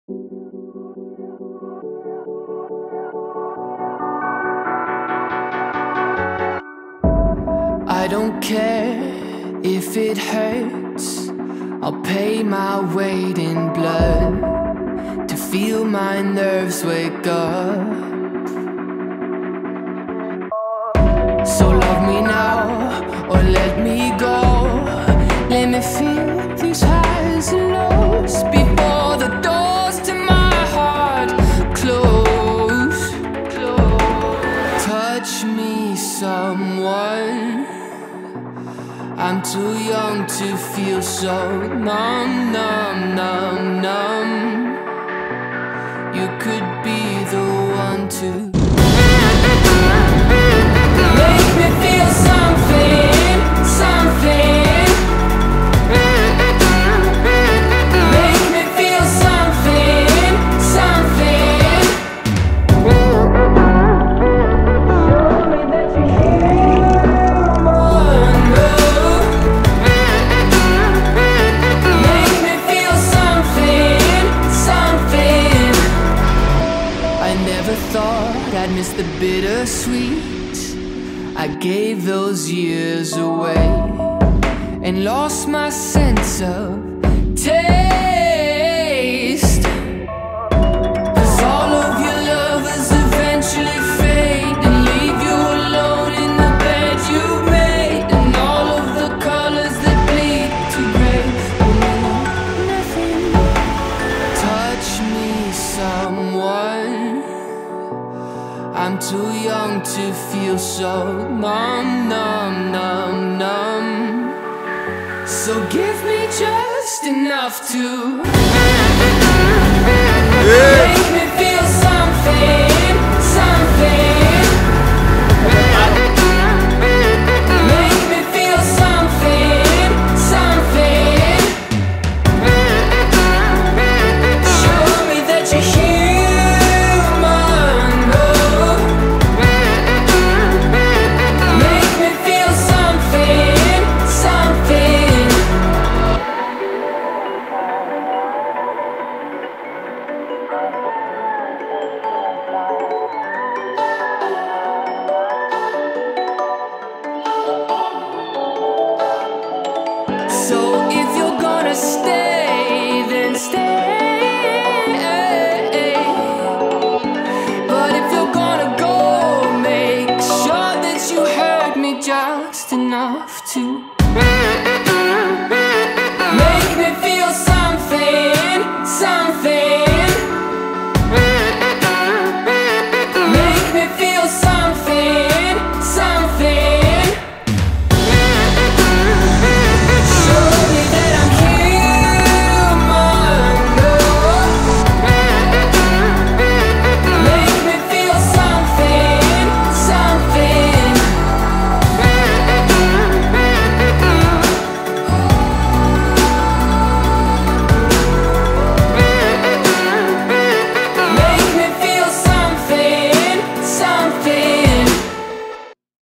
I don't care if it hurts, I'll pay my weight in blood to feel my nerves wake up. So love me now or let me go. Let me feel these highs and lows before the doors to my heart close. Touch me, someone. I'm too young to feel so numb, numb, numb, numb. You could be the one to make me feel something, something. Make me feel something, something. Show me that you're human. Make me feel something, something. I never thought I'd miss the bittersweet. I gave those years away and lost my sense of taste. 'Cause all of your lovers eventually fade and leave you alone in the bed you made. And all of the colors that bleed to gray will mean nothing. Touch me, someone. I'm too young to feel so numb, numb, numb, numb. So give me just enough to